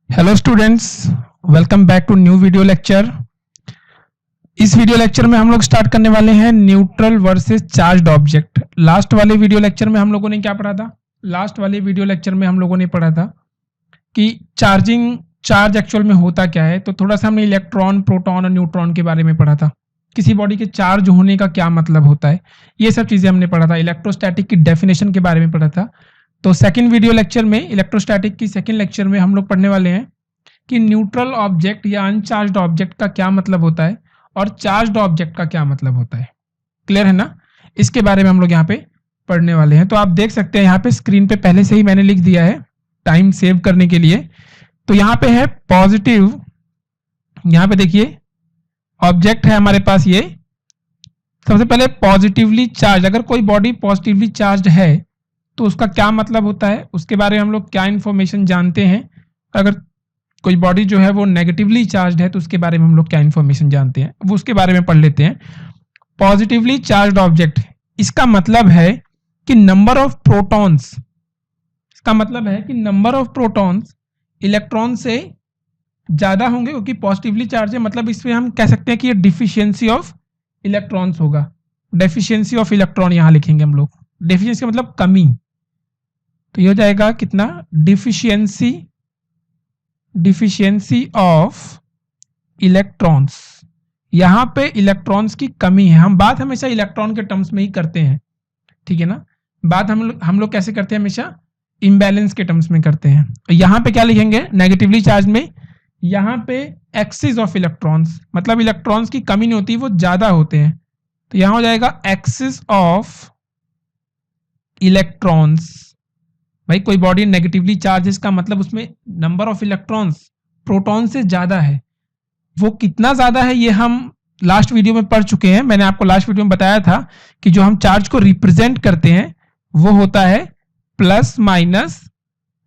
Hello students, welcome back to new video lecture. इस video lecture में हम लोग स्टार्ट करने वाले हैं neutral versus charged object. Last वाले वीडियो लेक्चर में हम लोगों ने क्या पढ़ा था? लास्ट वाले वीडियो लेक्चर में हम लोगों ने पढ़ा था कि चार्ज एक्चुअल में होता क्या है। तो थोड़ा सा हमने इलेक्ट्रॉन, प्रोटॉन और न्यूट्रॉन के बारे में पढ़ा था। किसी बॉडी के चार्ज होने का क्या मतलब होता है, ये सब चीजें हमने पढ़ा था। इलेक्ट्रोस्टैटिक की डेफिनेशन के बारे में पढ़ा था। तो सेकंड वीडियो लेक्चर में, इलेक्ट्रोस्टैटिक की सेकंड लेक्चर में हम लोग पढ़ने वाले हैं कि न्यूट्रल ऑब्जेक्ट या अनचार्ज्ड ऑब्जेक्ट का क्या मतलब होता है और चार्ज्ड ऑब्जेक्ट का क्या मतलब होता है। क्लियर है ना? इसके बारे में हम लोग यहाँ पे पढ़ने वाले हैं। तो आप देख सकते हैं यहाँ पे स्क्रीन पे पहले से ही मैंने लिख दिया है टाइम सेव करने के लिए। तो यहाँ पे है पॉजिटिव, यहाँ पे देखिए ऑब्जेक्ट है हमारे पास ये। सबसे पहले पॉजिटिवली चार्ज, अगर कोई बॉडी पॉजिटिवली चार्ज है तो उसका क्या मतलब होता है, उसके बारे में हम लोग क्या इंफॉर्मेशन जानते हैं। अगर कोई बॉडी जो है वो नेगेटिवली चार्ज है तो उसके बारे में हम लोग क्या इंफॉर्मेशन जानते हैं, वो उसके बारे में पढ़ लेते हैं। पॉजिटिवली चार्ज्ड ऑब्जेक्ट, इसका मतलब है कि नंबर ऑफ प्रोटॉन्स, इसका मतलब है कि नंबर ऑफ प्रोटॉन्स इलेक्ट्रॉन से ज्यादा होंगे क्योंकि पॉजिटिवली चार्ज है। मतलब इसमें हम कह सकते हैं कि ये डिफिशियंसी ऑफ इलेक्ट्रॉन्स होगा। डेफिशिएंसी ऑफ इलेक्ट्रॉन यहां लिखेंगे हम लोग। डेफिशिएंसी मतलब कमी, तो ये हो जाएगा कितना? Deficiency of electrons. यहां पे इलेक्ट्रॉन्स की कमी है। हम बात हमेशा इलेक्ट्रॉन के टर्म्स में ही करते हैं, ठीक है ना? बात हम लोग कैसे करते हैं? हमेशा इम्बैलेंस के टर्म्स में करते हैं। यहां पे क्या लिखेंगे नेगेटिवली चार्ज में? यहां पे एक्सिस ऑफ इलेक्ट्रॉन्स, मतलब इलेक्ट्रॉन्स की कमी नहीं होती, वो ज्यादा होते हैं। तो यहां हो जाएगा एक्सिस ऑफ इलेक्ट्रॉन्स। भाई कोई बॉडी नेगेटिवली चार्ज है, इसका मतलब उसमें नंबर ऑफ इलेक्ट्रॉन्स प्रोटॉन से ज्यादा है। वो कितना ज्यादा है ये हम लास्ट वीडियो में पढ़ चुके हैं। मैंने आपको लास्ट वीडियो में बताया था कि जो हम चार्ज को रिप्रेजेंट करते हैं वो होता है प्लस माइनस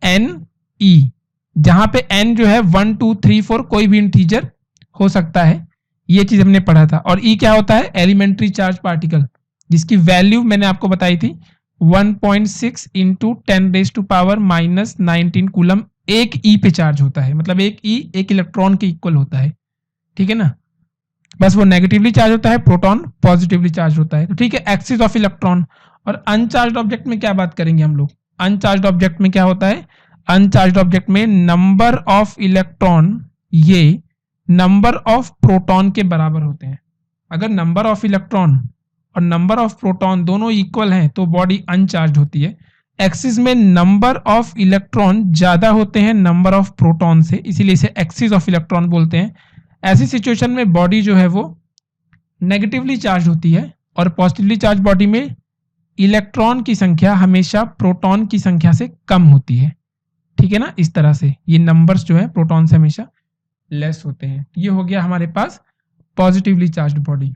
एन ई, जहां पे एन जो है 1 2 3 4 कोई भी इंटीजर हो सकता है। ये चीज हमने पढ़ा था। और ई क्या होता है? एलिमेंट्री चार्ज पार्टिकल, जिसकी वैल्यू मैंने आपको बताई थी 1.6 इंटू 10⁻⁻19 कूलम एक ई पे चार्ज होता है। मतलब एक ई एक इलेक्ट्रॉन के इक्वल होता है, ठीक है ना? बस वो नेगेटिवली चार्ज होता है, प्रोटॉन पॉजिटिवली चार्ज होता है। तो ठीक है, एक्सिस ऑफ इलेक्ट्रॉन। और अनचार्ज्ड ऑब्जेक्ट में क्या बात करेंगे हम लोग? अनचार्ज्ड ऑब्जेक्ट में क्या होता है? अनचार्ज्ड ऑब्जेक्ट में नंबर ऑफ इलेक्ट्रॉन ये नंबर ऑफ प्रोटॉन के बराबर होते हैं। अगर नंबर ऑफ इलेक्ट्रॉन और नंबर ऑफ प्रोटॉन दोनों इक्वल हैं तो बॉडी अनचार्ज होती है। एक्सिस में नंबर ऑफ इलेक्ट्रॉन ज्यादा होते हैं नंबर ऑफ प्रोटॉन से, इसीलिए इसे एक्सिस ऑफ इलेक्ट्रॉन बोलते हैं। ऐसी सिचुएशन में बॉडी जो है वो नेगेटिवली चार्ज होती है और पॉजिटिवली चार्ज बॉडी में इलेक्ट्रॉन की संख्या हमेशा प्रोटॉन की संख्या से कम होती है, ठीक है ना? इस तरह से ये नंबर्स जो है प्रोटॉन से हमेशा लेस होते हैं। ये हो गया हमारे पास पॉजिटिवली चार्ज्ड बॉडी।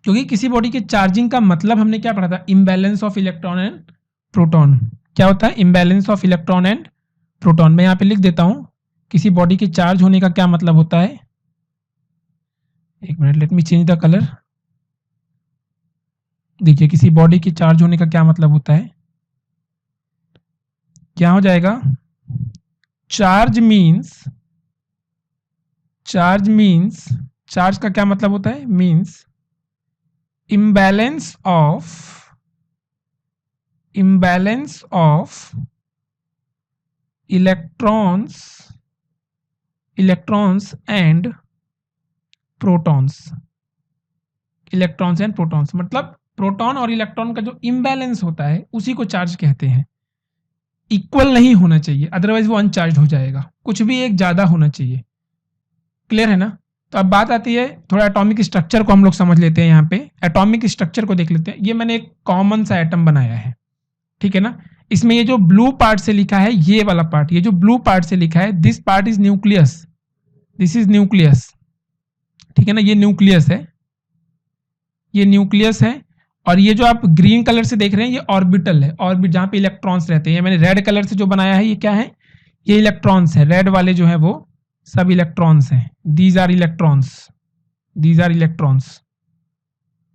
क्योंकि किसी बॉडी के चार्जिंग का मतलब हमने क्या पढ़ा था? Imbalance of electron and proton. क्या होता है? Imbalance of electron and proton. मैं यहाँ पे लिख देता हूं किसी बॉडी के चार्ज होने का क्या मतलब होता है। एक minute, let me change the colour. देखिए किसी बॉडी के चार्ज होने का क्या मतलब होता है। क्या हो जाएगा? चार्ज मीन्स चार्ज का क्या मतलब होता है? Means imbalance of electrons and protons। Electrons and protons मतलब प्रोटॉन और इलेक्ट्रॉन का जो इम्बैलेंस होता है उसी को चार्ज कहते हैं। इक्वल नहीं होना चाहिए, अदरवाइज वो अनचार्ज हो जाएगा। कुछ भी एक ज्यादा होना चाहिए। क्लियर है ना? तो अब बात आती है, थोड़ा एटॉमिक स्ट्रक्चर को हम लोग समझ लेते हैं। यहाँ पे एटॉमिक स्ट्रक्चर को देख लेते हैं। ये मैंने एक कॉमन सा एटम बनाया है, ठीक है ना? इसमें ये जो ब्लू पार्ट से लिखा है, ये वाला पार्ट, ये जो ब्लू पार्ट से लिखा है, this part is nucleus, this is nucleus, ठीक है ना? ये न्यूक्लियस है, ये न्यूक्लियस है। और ये जो आप ग्रीन कलर से देख रहे हैं ये ऑर्बिटल है, ऑर्बिट जहां पे इलेक्ट्रॉन्स रहते हैं। मैंने रेड कलर से जो बनाया है ये क्या है? ये इलेक्ट्रॉन्स है। रेड वाले जो है वो सब इलेक्ट्रॉन्स हैं। दीज आर इलेक्ट्रॉन्स,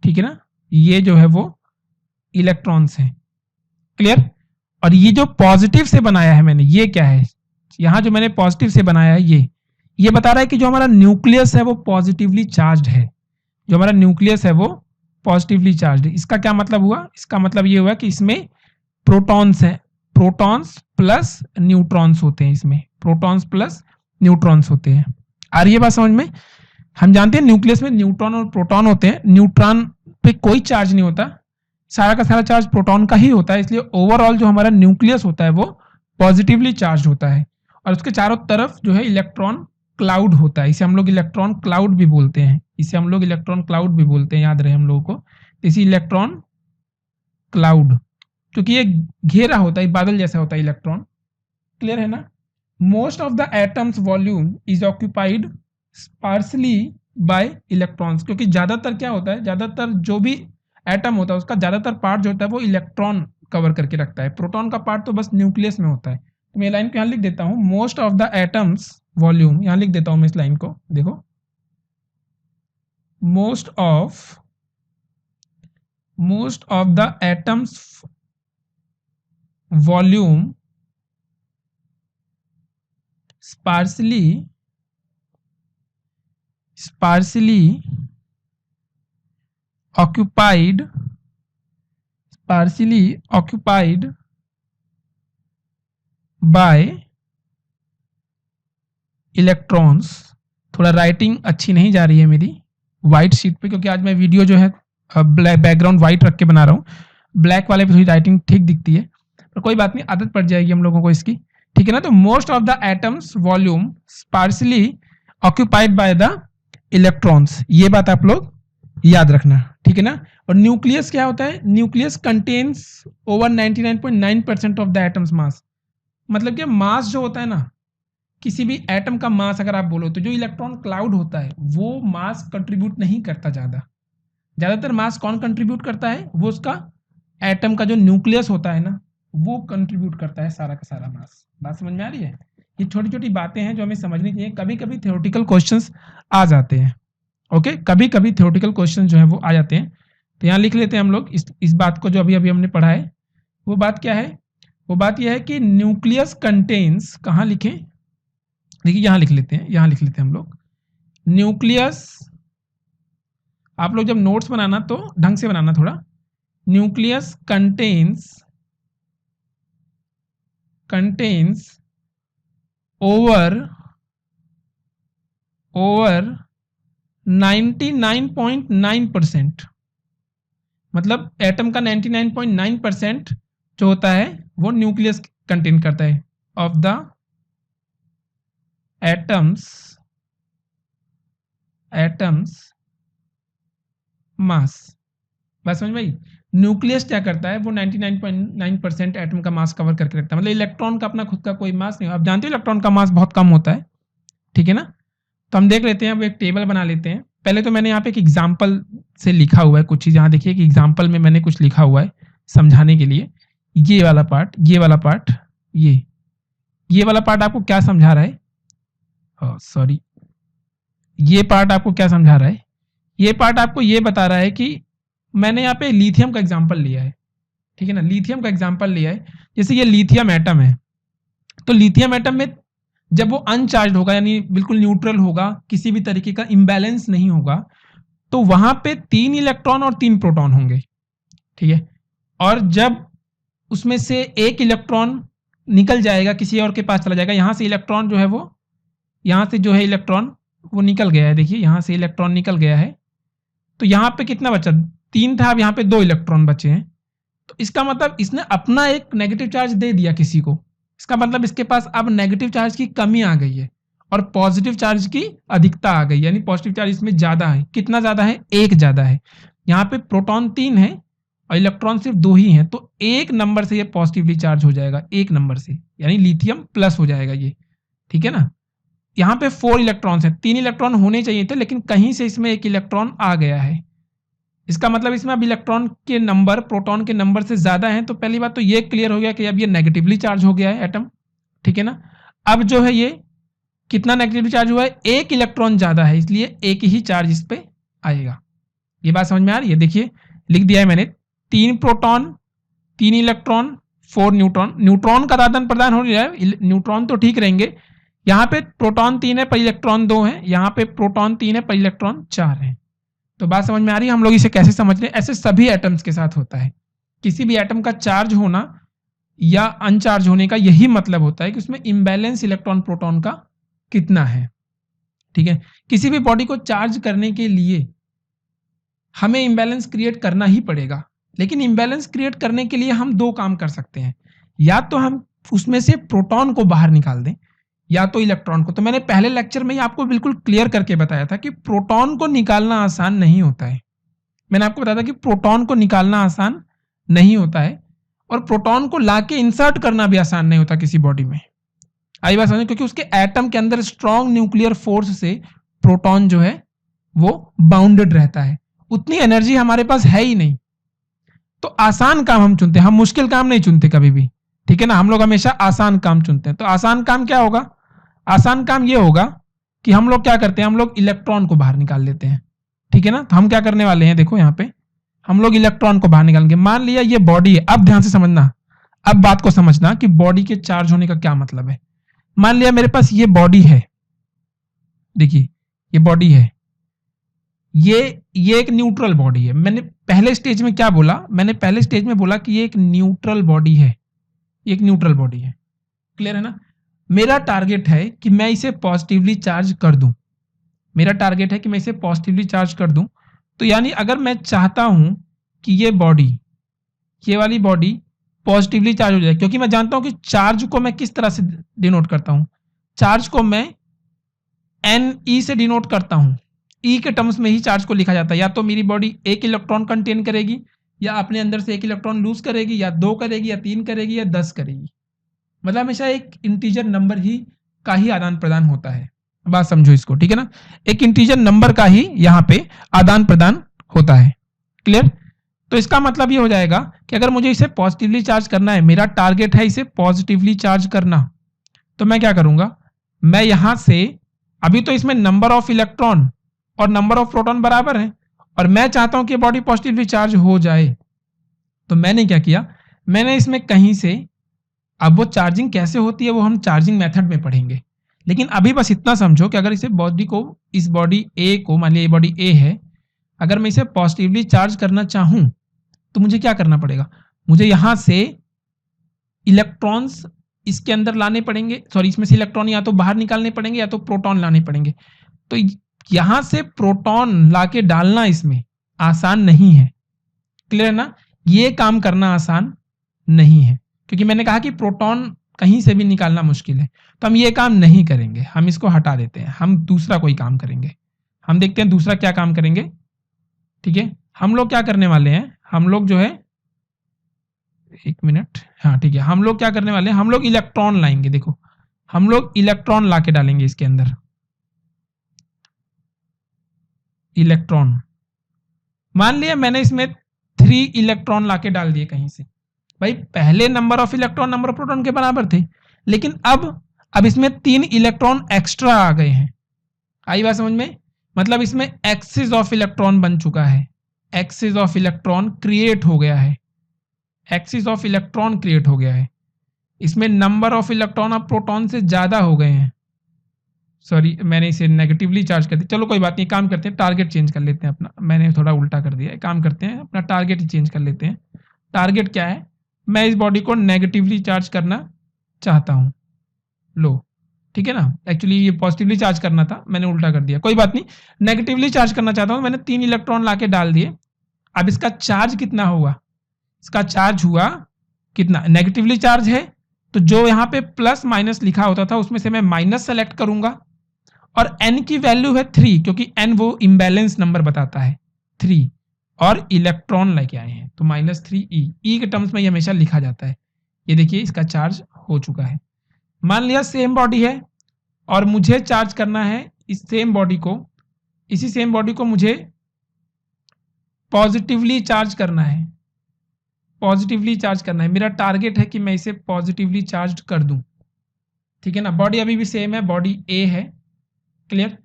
ठीक है ना? ये जो है वो इलेक्ट्रॉन्स हैं। क्लियर? और ये जो पॉजिटिव से बनाया है मैंने, ये क्या है? यहाँ जो मैंने पॉजिटिव से बनाया है ये बता रहा है कि जो हमारा न्यूक्लियस है वो पॉजिटिवली चार्ज्ड है, जो हमारा न्यूक्लियस है वो पॉजिटिवली चार्ज्ड है। इसका क्या मतलब हुआ? इसका मतलब ये हुआ कि इसमें प्रोटॉन्स हैं, प्रोटॉन्स प्लस न्यूट्रॉन्स होते हैं, इसमें प्रोटॉन्स प्लस न्यूट्रॉन्स होते हैं। आ रही है बात समझ में? हम जानते हैं न्यूक्लियस में न्यूट्रॉन और प्रोटॉन होते हैं, न्यूट्रॉन पे कोई चार्ज नहीं होता, सारा का सारा चार्ज प्रोटॉन का ही होता है, इसलिए ओवरऑल जो हमारा न्यूक्लियस होता है वो पॉजिटिवली चार्ज होता है और उसके चारों तरफ जो है इलेक्ट्रॉन क्लाउड होता है। इसे हम लोग इलेक्ट्रॉन क्लाउड भी बोलते हैं, इसे हम लोग इलेक्ट्रॉन क्लाउड भी बोलते हैं, याद रहे हम लोगों को। इसी इलेक्ट्रॉन क्लाउड, क्योंकि ये घेरा होता है, बादल जैसा होता है इलेक्ट्रॉन। क्लियर है ना? Most of the atoms volume is occupied sparsely bye electrons, क्योंकि ज्यादातर क्या होता है, ज्यादातर जो भी एटम होता है उसका ज्यादातर पार्ट जो होता है वो इलेक्ट्रॉन कवर करके रखता है। प्रोटॉन का पार्ट तो बस न्यूक्लियस में होता है। तो मैं लाइन को यहाँ लिख देता हूँ, most of the atoms volume, यहाँ लिख देता हूँ मैं इस लाइन को, देखो most of the atoms volume sparsely occupied by electrons. थोड़ा राइटिंग अच्छी नहीं जा रही है मेरी वाइट शीट पे, क्योंकि आज मैं वीडियो जो है बैकग्राउंड वाइट रख के बना रहा हूँ। ब्लैक वाले पे थोड़ी राइटिंग ठीक दिखती है, पर कोई बात नहीं, आदत पड़ जाएगी हम लोगों को इसकी, ठीक है ना। तो most of the atoms volume sparsely occupied by the electrons, ये बात आप लोग याद रखना, ठीक है ना। और न्यूक्लियस क्या होता है? Nucleus contains over 99.9% of the atom's mass. मतलब कि मास जो होता है ना, किसी भी एटम का मास अगर आप बोलो तो जो इलेक्ट्रॉन क्लाउड होता है वो मास कंट्रीब्यूट नहीं करता ज्यादातर मास कौन कंट्रीब्यूट करता है? वो उसका एटम का जो न्यूक्लियस होता है ना वो कंट्रीब्यूट करता है सारा का सारा मास। बात समझ में आ रही है? ये छोटी छोटी बातें हैं जो हमें समझनी चाहिए। कभी कभी थ्योरेटिकल क्वेश्चंस आ जाते हैं, ओके, कभी कभी थ्योरेटिकल क्वेश्चन जो है वो आ जाते हैं। तो यहाँ लिख लेते हैं हम लोग इस बात को जो अभी अभी हमने पढ़ा है। वो बात क्या है? वो बात यह है कि न्यूक्लियस कंटेन्स, कहाँ लिखें, देखिए यहाँ लिख लेते हैं, यहाँ लिख लेते हैं हम लोग न्यूक्लियस। आप लोग जब नोट्स बनाना तो ढंग से बनाना थोड़ा। न्यूक्लियस कंटेन्स ओवर 99.9%, मतलब एटम का 99.9% जो होता है वो न्यूक्लियस कंटेन करता है ऑफ द एटम्स मास। बस समझ भाई, न्यूक्लियस क्या करता है? वो 99.9% एटम का मास कवर करके रखता है। मतलब इलेक्ट्रॉन का अपना खुद का कोई मास नहीं। आप जानते हो इलेक्ट्रॉन का मास बहुत कम होता है, ठीक है ना। तो हम देख लेते हैं, अब एक टेबल बना लेते हैं। पहले तो मैंने यहाँ पे एक एग्जाम्पल से लिखा हुआ है कुछ चीज़। यहाँ देखिए कि एग्जाम्पल में मैंने कुछ लिखा हुआ है समझाने के लिए। ये वाला पार्ट, ये वाला पार्ट, ये वाला पार्ट आपको क्या समझा रहा है? सॉरी, ये पार्ट आपको क्या समझा रहा है? ये पार्ट आपको ये बता रहा है कि मैंने यहाँ पे लिथियम का एग्जाम्पल लिया है, ठीक है ना। लिथियम का एग्जाम्पल लिया है, जैसे ये लिथियम एटम है, तो लिथियम एटम में जब वो अनचार्ज होगा यानी बिल्कुल न्यूट्रल होगा, किसी भी तरीके का इम्बैलेंस नहीं होगा, तो वहां पे 3 इलेक्ट्रॉन और 3 प्रोटॉन होंगे, ठीक है। और जब उसमें से एक इलेक्ट्रॉन निकल जाएगा, किसी और के पास चला जाएगा, यहां से इलेक्ट्रॉन जो है वो, यहां से जो है इलेक्ट्रॉन वो निकल गया है, देखिए यहां से इलेक्ट्रॉन निकल गया है, तो यहां पे कितना बचा? 3 था, अब यहां पे 2 इलेक्ट्रॉन बचे हैं। तो इसका मतलब इसने अपना एक नेगेटिव चार्ज दे दिया किसी को। इसका मतलब इसके पास अब नेगेटिव चार्ज की कमी आ गई है और पॉजिटिव चार्ज की अधिकता आ गई, यानी पॉजिटिव चार्ज इसमें ज्यादा है। कितना ज्यादा है? 1 ज्यादा है। यहाँ पे प्रोटॉन 3 है और इलेक्ट्रॉन सिर्फ 2 ही हैं, तो 1 नंबर से ये पॉजिटिवली चार्ज हो जाएगा, 1 नंबर से, यानी लिथियम प्लस हो जाएगा ये, ठीक है ना। यहाँ पे 4 इलेक्ट्रॉन्स हैं, 3 इलेक्ट्रॉन होने चाहिए थे, लेकिन कहीं से इसमें 1 इलेक्ट्रॉन आ गया है। इसका मतलब इसमें अब इलेक्ट्रॉन के नंबर प्रोटॉन के नंबर से ज्यादा हैं। तो पहली बात तो ये क्लियर हो गया कि अब ये नेगेटिवली चार्ज हो गया है एटम, ठीक है ना। अब जो है ये कितना नेगेटिवली चार्ज हुआ है? 1 इलेक्ट्रॉन ज्यादा है, इसलिए 1 ही चार्ज इस पे आएगा। ये बात समझ में आ रही है? देखिए लिख दिया है मैंने, 3 प्रोटॉन 3 इलेक्ट्रॉन 4 न्यूट्रॉन, न्यूट्रॉन का आदान प्रदान हो रहा है, न्यूट्रॉन तो ठीक रहेंगे। यहाँ पे प्रोटॉन 3 है पर इलेक्ट्रॉन 2 है, यहाँ पे प्रोटॉन 3 है पर इलेक्ट्रॉन 4 है। तो बात समझ में आ रही है? हम लोग इसे कैसे समझ रहे हैं? ऐसे सभी एटम्स के साथ होता है। किसी भी एटम का चार्ज होना या अनचार्ज होने का यही मतलब होता है कि उसमें इम्बैलेंस इलेक्ट्रॉन प्रोटॉन का कितना है। ठीक है, किसी भी बॉडी को चार्ज करने के लिए हमें इम्बैलेंस क्रिएट करना ही पड़ेगा, लेकिन इम्बैलेंस क्रिएट करने के लिए हम दो काम कर सकते हैं, या तो हम उसमें से प्रोटॉन को बाहर निकाल दें या तो इलेक्ट्रॉन को। तो मैंने पहले लेक्चर में ही आपको बिल्कुल क्लियर करके बताया था कि प्रोटॉन को निकालना आसान नहीं होता है। मैंने आपको बताया था कि प्रोटॉन को निकालना आसान नहीं होता है और प्रोटॉन को लाके इंसर्ट करना भी आसान नहीं होता किसी बॉडी में। आई बात समझ? क्योंकि उसके एटम के अंदर स्ट्रॉन्ग न्यूक्लियर फोर्स से प्रोटॉन जो है वो बाउंडेड रहता है, उतनी एनर्जी हमारे पास है ही नहीं। तो आसान काम हम चुनते हैं, हम मुश्किल काम नहीं चुनते कभी भी। ठीक है ना, हम लोग हमेशा आसान काम चुनते हैं। तो आसान काम क्या होगा? आसान काम ये होगा कि हम लोग क्या करते हैं, हम लोग इलेक्ट्रॉन को बाहर निकाल लेते हैं। ठीक है ना, तो हम क्या करने वाले हैं, देखो यहाँ पे हम लोग इलेक्ट्रॉन को बाहर निकालेंगे। मान लिया ये बॉडी है, अब ध्यान से समझना, अब बात को समझना कि बॉडी के चार्ज होने का क्या मतलब है। मान लिया मेरे पास ये बॉडी है, देखिए ये बॉडी है, ये एक न्यूट्रल बॉडी है। मैंने पहले स्टेज में क्या बोला? मैंने पहले स्टेज में बोला कि ये एक न्यूट्रल बॉडी है, एक न्यूट्रल बॉडी है। क्लियर है ना? मेरा टारगेट है कि मैं इसे पॉजिटिवली चार्ज कर दूं, मेरा टारगेट है कि मैं इसे पॉजिटिवली चार्ज कर दूं। तो यानी अगर मैं चाहता हूं कि ये बॉडी, ये वाली बॉडी पॉजिटिवली चार्ज हो जाए, क्योंकि मैं जानता हूं कि चार्ज को मैं किस तरह से डिनोट करता हूं, चार्ज को मैं Ne से डिनोट करता हूं। E के टर्म्स में ही चार्ज को लिखा जाता है। या तो मेरी बॉडी एक इलेक्ट्रॉन कंटेन करेगी, या अपने अंदर से एक इलेक्ट्रॉन लूज करेगी, या 2 करेगी, या 3 करेगी, या 10 करेगी। मतलब हमेशा एक इंटीजर नंबर ही का ही आदान प्रदान होता है। बात समझो इसको, ठीक है ना? एक इंटीजर नंबर का ही यहाँ पे आदान प्रदान होता है। क्लियर? तो इसका मतलब ये हो जाएगा कि अगर मुझे इसे पॉजिटिवली चार्ज करना है, मेरा टारगेट है इसे पॉजिटिवली चार्ज करना, तो मैं क्या करूंगा, मैं यहां से, अभी तो इसमें नंबर ऑफ इलेक्ट्रॉन और नंबर ऑफ प्रोटॉन बराबर है और मैं चाहता हूं कि बॉडी पॉजिटिवली चार्ज हो जाए। तो मैंने क्या किया, मैंने इसमें कहीं से, अब वो चार्जिंग कैसे होती है वो हम चार्जिंग मेथड में पढ़ेंगे, लेकिन अभी बस इतना समझो कि अगर इसे बॉडी को, इस बॉडी ए को, मान लिया ये बॉडी ए है, अगर मैं इसे पॉजिटिवली चार्ज करना चाहूं तो मुझे क्या करना पड़ेगा, मुझे यहां से इलेक्ट्रॉन्स इसके अंदर लाने पड़ेंगे, सॉरी इसमें से इलेक्ट्रॉन या तो बाहर निकालने पड़ेंगे या तो प्रोटॉन लाने पड़ेंगे। तो यहां से प्रोटॉन लाके डालना इसमें आसान नहीं है। क्लियर है ना? ये काम करना आसान नहीं है, क्योंकि मैंने कहा कि प्रोटॉन कहीं से भी निकालना मुश्किल है। तो हम ये काम नहीं करेंगे, हम इसको हटा देते हैं, हम दूसरा कोई काम करेंगे। हम देखते हैं दूसरा क्या काम करेंगे। ठीक है, हम लोग क्या करने वाले हैं, हम लोग जो है, एक मिनट, हाँ ठीक है, हम लोग क्या करने वाले हैं, हम लोग इलेक्ट्रॉन लाएंगे। देखो हम लोग इलेक्ट्रॉन लाके डालेंगे इसके अंदर, इलेक्ट्रॉन। मान लिया मैंने इसमें 3 इलेक्ट्रॉन लाके डाल दिए कहीं से। भाई पहले number of electron number of proton के बराबर थे, लेकिन अब इसमें 3 इलेक्ट्रॉन एक्स्ट्रा आ गए हैं। आई बात समझ में? मतलब इसमें एक्सिस ऑफ इलेक्ट्रॉन बन चुका है, एक्सिस ऑफ इलेक्ट्रॉन क्रिएट हो गया है, एक्सिस ऑफ इलेक्ट्रॉन क्रिएट हो गया है। इसमें नंबर ऑफ इलेक्ट्रॉन अब प्रोटॉन से ज्यादा हो गए हैं। सॉरी मैंने इसे नेगेटिवली चार्ज कर दिया, चलो कोई बात नहीं, काम करते हैं, टारगेट चेंज कर लेते हैं अपना, मैंने थोड़ा उल्टा कर दिया है, काम करते हैं अपना टारगेट ही चेंज कर लेते हैं। टारगेट क्या है, मैं इस बॉडी को नेगेटिवली चार्ज करना चाहता हूं। लो ठीक है ना, एक्चुअली ये पॉजिटिवली चार्ज करना था, मैंने उल्टा कर दिया, कोई बात नहीं। नेगेटिवली चार्ज करना चाहता हूं, मैंने 3 इलेक्ट्रॉन लाके डाल दिए। अब इसका चार्ज कितना हुआ, इसका चार्ज हुआ कितना, नेगेटिवली चार्ज है, तो जो यहाँ पे प्लस माइनस लिखा होता था उसमें से मैं माइनस सेलेक्ट करूंगा, और n की वैल्यू है 3, क्योंकि n वो इम्बैलेंस नंबर बताता है 3, और इलेक्ट्रॉन लेके आए हैं तो -3e, e के टर्म्स में ये हमेशा लिखा जाता है। ये देखिए इसका चार्ज हो चुका है। मान लिया सेम बॉडी है और मुझे चार्ज करना है इस सेम बॉडी को, इसी सेम बॉडी को मुझे पॉजिटिवली चार्ज करना है, पॉजिटिवली चार्ज करना है। मेरा टारगेट है कि मैं इसे पॉजिटिवली चार्ज कर दूं। ठीक है ना, बॉडी अभी भी सेम है, बॉडी ए है। क्लियर?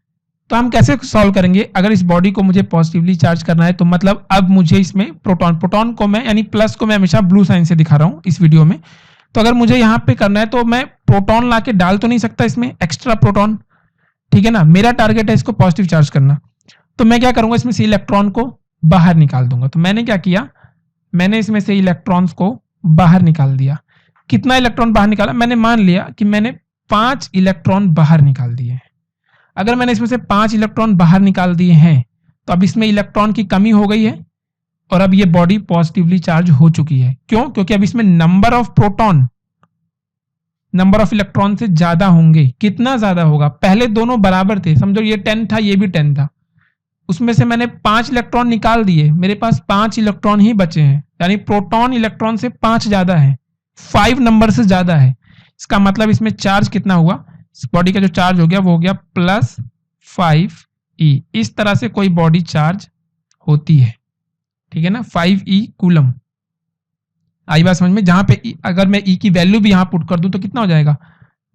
तो हम कैसे सॉल्व करेंगे? अगर इस बॉडी को मुझे पॉजिटिवली चार्ज करना है तो मतलब अब मुझे इसमें प्रोटॉन को मैं यानी प्लस को मैं हमेशा ब्लू साइन से दिखा रहा हूं इस वीडियो में। तो अगर मुझे यहां पे करना है तो मैं प्रोटॉन लाके डाल तो नहीं सकता इसमें एक्स्ट्रा प्रोटॉन, ठीक है ना। मेरा टारगेट है इसको पॉजिटिव चार्ज करना। तो मैं क्या करूंगा, इसमें से इलेक्ट्रॉन को बाहर निकाल दूंगा। तो मैंने क्या किया, मैंने इसमें से इलेक्ट्रॉन्स को बाहर निकाल दिया। कितना इलेक्ट्रॉन बाहर निकाला? मैंने मान लिया कि मैंने 5 इलेक्ट्रॉन बाहर निकाल दिए। अगर मैंने इसमें से 5 इलेक्ट्रॉन बाहर निकाल दिए हैं तो अब इसमें इलेक्ट्रॉन की कमी हो गई है और अब ये बॉडी पॉजिटिवली चार्ज हो चुकी है। क्यों? क्योंकि अब इसमें number of proton number of electron से ज्यादा होंगे। कितना ज्यादा होगा? पहले दोनों बराबर थे, समझो ये 10 था, ये भी 10 था। उसमें से मैंने 5 इलेक्ट्रॉन निकाल दिए, मेरे पास 5 इलेक्ट्रॉन ही बचे हैं, यानी प्रोटॉन इलेक्ट्रॉन से 5 ज्यादा है, 5 नंबर से ज्यादा है। इसका मतलब इसमें चार्ज कितना हुआ? इस बॉडी का जो चार्ज हो गया वो हो गया +5e। इस तरह से कोई बॉडी चार्ज होती है, ठीक है ना, 5e कूलम। आई बात समझ में? जहां पे अगर मैं e की वैल्यू भी यहां पुट कर दूं तो कितना हो जाएगा?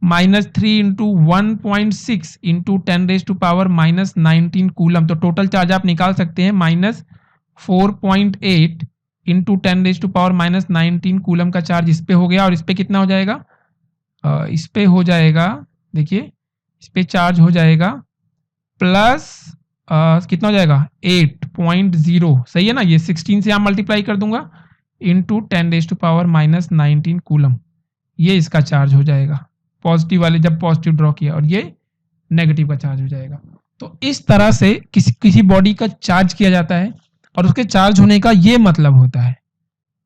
-3 × 1.6 × 10⁻⁻19 कूलम। तो टोटल चार्ज आप निकाल सकते हैं -4.8 × 10⁻⁻19 कूलम का चार्ज इस पे हो गया। और इस पे कितना हो जाएगा? इस पे हो जाएगा, देखिए इस पे चार्ज हो जाएगा प्लस कितना हो जाएगा? 8.0, सही है ना। ये 16 से आप मल्टीप्लाई कर दूंगा इंटू 10⁻⁻19 कूलम, ये इसका चार्ज हो जाएगा। पॉजिटिव वाले जब पॉजिटिव ड्रॉ किया और ये नेगेटिव का चार्ज हो जाएगा। तो इस तरह से किसी बॉडी का चार्ज किया जाता है और उसके चार्ज होने का ये मतलब होता है।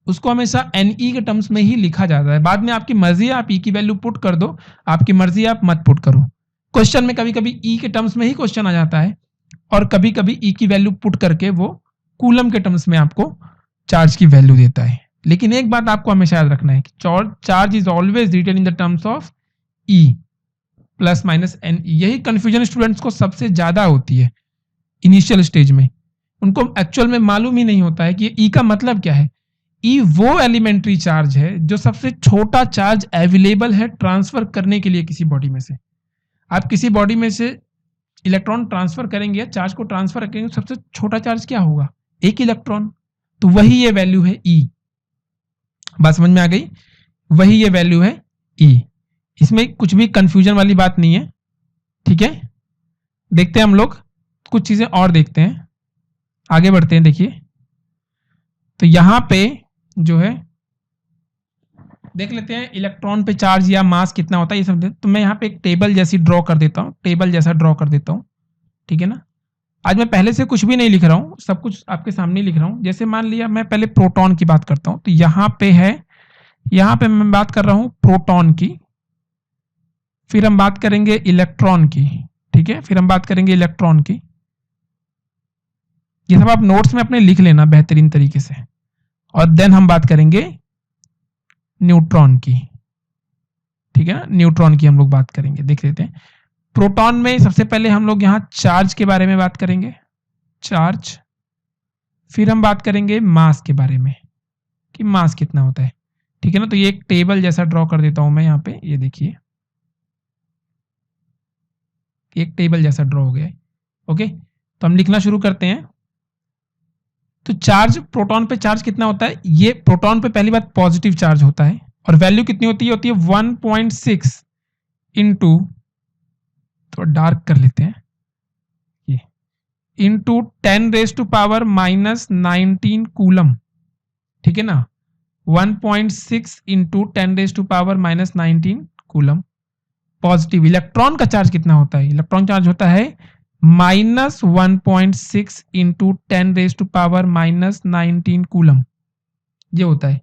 उसको हमेशा Ne के टर्म्स में ही लिखा जाता है। बाद में आपकी मर्जी है, आप E की वैल्यू पुट कर दो, आपकी मर्जी आप मत पुट करो। क्वेश्चन में कभी कभी E के टर्म्स में ही क्वेश्चन आ जाता है और कभी कभी E की वैल्यू पुट करके वो कूलम के टर्म्स में आपको चार्ज की वैल्यू देता है। लेकिन एक बात आपको हमेशा याद रखना है कि charge is always written in the terms of E ±Ne। यही कंफ्यूजन स्टूडेंट्स को सबसे ज्यादा होती है इनिशियल स्टेज में। उनको एक्चुअल में मालूम ही नहीं होता है कि E का मतलब क्या है। E वो एलिमेंट्री चार्ज है जो सबसे छोटा चार्ज अवेलेबल है ट्रांसफर करने के लिए किसी बॉडी में से। आप किसी बॉडी में से इलेक्ट्रॉन ट्रांसफर करेंगे या चार्ज को ट्रांसफर करेंगे, सबसे छोटा चार्ज क्या होगा? 1 इलेक्ट्रॉन। तो वही ये वैल्यू है E। बात समझ में आ गई? वही ये वैल्यू है E। इसमें कुछ भी कंफ्यूजन वाली बात नहीं है, ठीक है। देखते हैं हम लोग कुछ चीजें और देखते हैं, आगे बढ़ते हैं। देखिए तो यहां पे जो है देख लेते हैं इलेक्ट्रॉन पे चार्ज या मास कितना होता है ये सब। तो मैं यहाँ पे एक टेबल जैसी ड्रॉ कर देता हूँ, टेबल जैसा ड्रॉ कर देता हूँ, ठीक है ना। आज मैं पहले से कुछ भी नहीं लिख रहा हूँ, सब कुछ आपके सामने लिख रहा हूँ। जैसे मान लिया मैं पहले प्रोटॉन की बात करता हूँ, तो यहाँ पे है, यहाँ पे मैं बात कर रहा हूँ प्रोटॉन की, फिर हम बात करेंगे इलेक्ट्रॉन की, ठीक है, फिर हम बात करेंगे इलेक्ट्रॉन की। ये सब आप नोट्स में अपने लिख लेना बेहतरीन तरीके से। और देन हम बात करेंगे न्यूट्रॉन की, ठीक है ना, न्यूट्रॉन की हम लोग बात करेंगे। देख लेते हैं प्रोटॉन में सबसे पहले हम लोग यहाँ चार्ज के बारे में बात करेंगे, चार्ज। फिर हम बात करेंगे मास के बारे में कि मास कितना होता है, ठीक है ना। तो ये एक टेबल जैसा ड्रॉ कर देता हूं मैं यहाँ पे, ये देखिए एक टेबल जैसा ड्रॉ हो गया है। ओके, तो हम लिखना शुरू करते हैं। तो चार्ज, प्रोटॉन पे चार्ज कितना होता है? ये प्रोटॉन पे पहली बात पॉजिटिव चार्ज होता है और वैल्यू कितनी होती है? 1.6 इंटू, थोड़ा डार्क कर लेते हैं ये, इंटू 10⁻⁻19 कूलम, ठीक है ना। 1.6 इंटू 10⁻⁻19 कूलम। पॉजिटिव इलेक्ट्रॉन का चार्ज कितना होता है? इलेक्ट्रॉन चार्ज होता है -1.6 इंटू 10⁻⁻19 कूलम, ये होता है।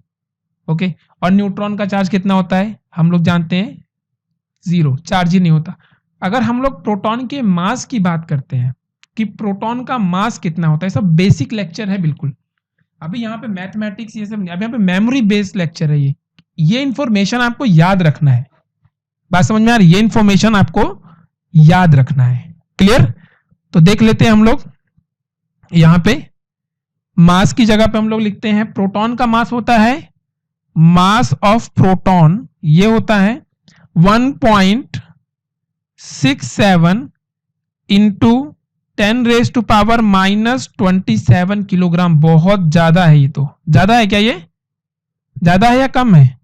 ओके, और न्यूट्रॉन का चार्ज कितना होता है? हम लोग जानते हैं 0, चार्ज ही नहीं होता। अगर हम लोग प्रोटॉन के मास की बात करते हैं कि प्रोटॉन का मास कितना होता है, सब बेसिक लेक्चर है बिल्कुल। अभी यहाँ पे मैथमेटिक्स ये सब, अभी यहाँ पे मेमोरी बेस्ड लेक्चर है। ये इंफॉर्मेशन आपको याद रखना है। बात समझ में आ रही है? ये इंफॉर्मेशन आपको याद रखना है। क्लियर? तो देख लेते हैं हम लोग यहां पे मास की जगह पे हम लोग लिखते हैं प्रोटॉन का मास होता है, मास ऑफ प्रोटॉन ये होता है 1.67 इंटू 10⁻⁻27 किलोग्राम, बहुत ज्यादा है। ये तो ज्यादा है क्या? ये ज्यादा है या कम है?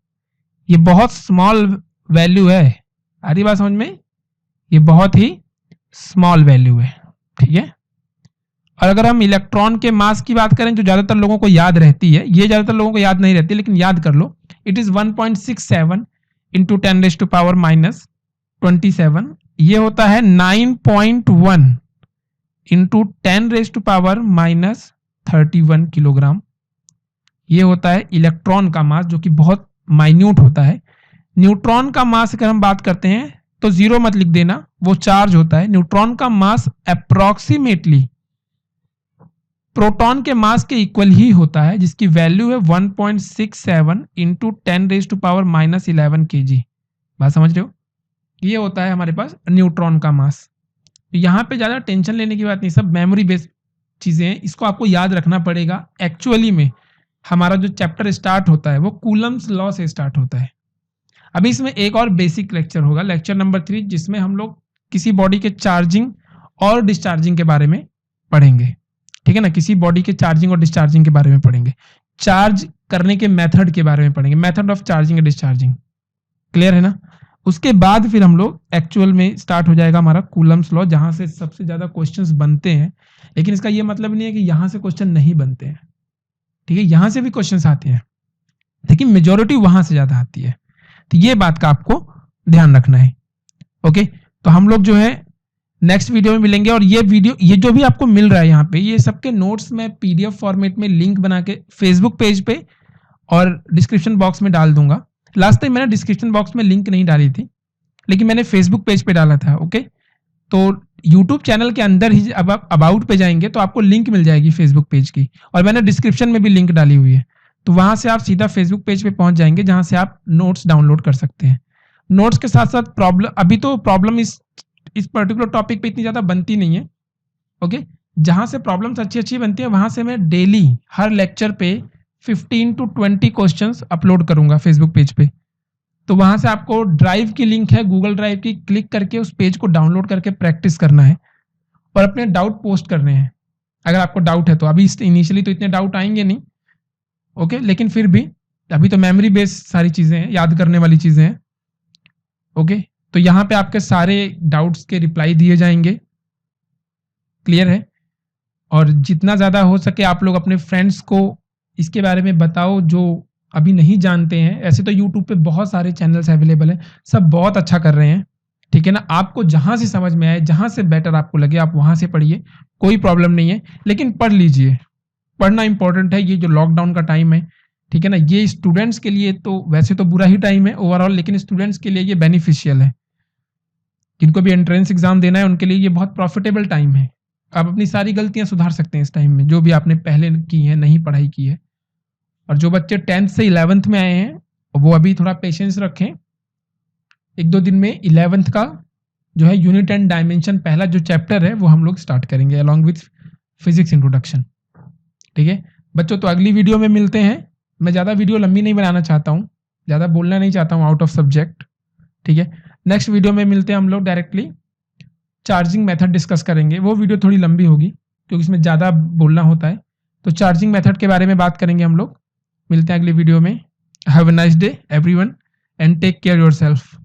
ये बहुत स्मॉल वैल्यू है। आ रही बात समझ में? ये बहुत ही स्मॉल वैल्यू है, ठीक है। और अगर हम इलेक्ट्रॉन के मास की बात करें जो ज्यादातर लोगों को याद रहती है, ये ज्यादातर लोगों को याद नहीं रहती, लेकिन याद कर लो, इट इज 1.67 इंटू 10⁻⁻27। ये होता है 9.1 इंटू 10⁻⁻31 किलोग्राम। ये होता है इलेक्ट्रॉन का मास, जो कि बहुत माइन्यूट होता है। न्यूट्रॉन का मास अगर हम बात करते हैं तो जीरो मत लिख देना, वो चार्ज होता है। न्यूट्रॉन का मास अप्रोक्सीमेटली प्रोटॉन के मास के इक्वल ही होता है, जिसकी वैल्यू है 1.67 इंटू 10⁻⁻11 kg। बात समझ रहे हो? ये होता है हमारे पास न्यूट्रॉन का मास। तो यहाँ पे ज्यादा टेंशन लेने की बात नहीं, सब मेमोरी बेस्ड चीजें हैं, इसको आपको याद रखना पड़ेगा। एक्चुअली में हमारा जो चैप्टर स्टार्ट होता है वो कूलम्स लॉ से स्टार्ट होता है। अभी इसमें एक और बेसिक लेक्चर होगा, लेक्चर नंबर 3, जिसमें हम लोग किसी बॉडी के चार्जिंग और डिस्चार्जिंग के बारे में पढ़ेंगे, ठीक है ना। किसी बॉडी के चार्जिंग और डिस्चार्जिंग के बारे में पढ़ेंगे, चार्ज करने के मेथड के बारे में पढ़ेंगे, method of charging and discharging. Clear है ना? उसके बाद फिर हम लोग एक्चुअल में स्टार्ट हो जाएगा हमारा कूलम्स लॉ, जहां से सबसे ज्यादा क्वेश्चंस बनते हैं। लेकिन इसका यह मतलब नहीं है कि यहां से क्वेश्चन नहीं बनते हैं, ठीक है, यहां से भी क्वेश्चंस आते हैं, लेकिन मेजोरिटी वहां से ज्यादा आती है। तो ये बात का आपको ध्यान रखना है। ओके, तो हम लोग जो है नेक्स्ट वीडियो में मिलेंगे। और ये वीडियो, ये जो भी आपको मिल रहा है यहाँ पे, ये सबके नोट्स मैं पीडीएफ फॉर्मेट में लिंक बना के फेसबुक पेज पे और डिस्क्रिप्शन बॉक्स में डाल दूंगा। लास्ट टाइम मैंने डिस्क्रिप्शन बॉक्स में लिंक नहीं डाली थी, लेकिन मैंने फेसबुक पेज पे डाला था। ओके, तो यूट्यूब चैनल के अंदर ही अब आप अबाउट पे जाएंगे तो आपको लिंक मिल जाएगी फेसबुक पेज की, और मैंने डिस्क्रिप्शन में भी लिंक डाली हुई है। तो वहां से आप सीधा फेसबुक पेज पे पहुंच जाएंगे, जहां से आप नोट्स डाउनलोड कर सकते हैं। नोट्स के साथ साथ प्रॉब्लम, अभी तो प्रॉब्लम इस पर्टिकुलर टॉपिक पे इतनी ज्यादा बनती नहीं है। ओके, जहां से प्रॉब्लम्स अच्छी अच्छी बनती है वहां से मैं डेली हर लेक्चर पे 15 to 20 क्वेश्चंस अपलोड करूंगा फेसबुक पेज पे। तो वहां से आपको ड्राइव की लिंक है, गूगल ड्राइव की, क्लिक करके उस पेज को डाउनलोड करके प्रैक्टिस करना है और अपने डाउट पोस्ट करने हैं। अगर आपको डाउट है तो अभी इनिशियली तो इतने डाउट आएंगे नहीं, ओके, लेकिन फिर भी अभी तो मेमोरी बेस्ड सारी चीजें हैं, याद करने वाली चीजें हैं। ओके, तो यहाँ पे आपके सारे डाउट्स के रिप्लाई दिए जाएंगे। क्लियर है? और जितना ज्यादा हो सके आप लोग अपने फ्रेंड्स को इसके बारे में बताओ जो अभी नहीं जानते हैं। ऐसे तो यूट्यूब पे बहुत सारे चैनल्स अवेलेबल हैं, सब बहुत अच्छा कर रहे हैं, ठीक है ना। आपको जहां से समझ में आए, जहां से बेटर आपको लगे, आप वहां से पढ़िए, कोई प्रॉब्लम नहीं है, लेकिन पढ़ लीजिए। पढ़ना इंपॉर्टेंट है। ये जो लॉकडाउन का टाइम है, ठीक है ना, ये स्टूडेंट्स के लिए तो वैसे तो बुरा ही टाइम है ओवरऑल, लेकिन स्टूडेंट्स के लिए ये बेनिफिशियल है। जिनको भी एंट्रेंस एग्जाम देना है उनके लिए ये बहुत प्रॉफिटेबल टाइम है। आप अपनी सारी गलतियां सुधार सकते हैं इस टाइम में, जो भी आपने पहले की है, नहीं पढ़ाई की है। और जो बच्चे 10th से 11th में आए हैं वो अभी थोड़ा पेशेंस रखें। 1-2 दिन में 11th का जो है यूनिट एंड डायमेंशन पहला जो चैप्टर है वो हम लोग स्टार्ट करेंगे अलॉन्ग विथ फिजिक्स इंट्रोडक्शन, ठीक है बच्चों। तो अगली वीडियो में मिलते हैं। मैं ज़्यादा वीडियो लंबी नहीं बनाना चाहता हूँ, ज़्यादा बोलना नहीं चाहता हूँ आउट ऑफ सब्जेक्ट, ठीक है। नेक्स्ट वीडियो में मिलते हैं हम लोग, डायरेक्टली चार्जिंग मेथड डिस्कस करेंगे। वो वीडियो थोड़ी लंबी होगी क्योंकि इसमें ज़्यादा बोलना होता है, तो चार्जिंग मेथड के बारे में बात करेंगे हम लोग। मिलते हैं अगली वीडियो में। Have a nice day everyone and take care yourself.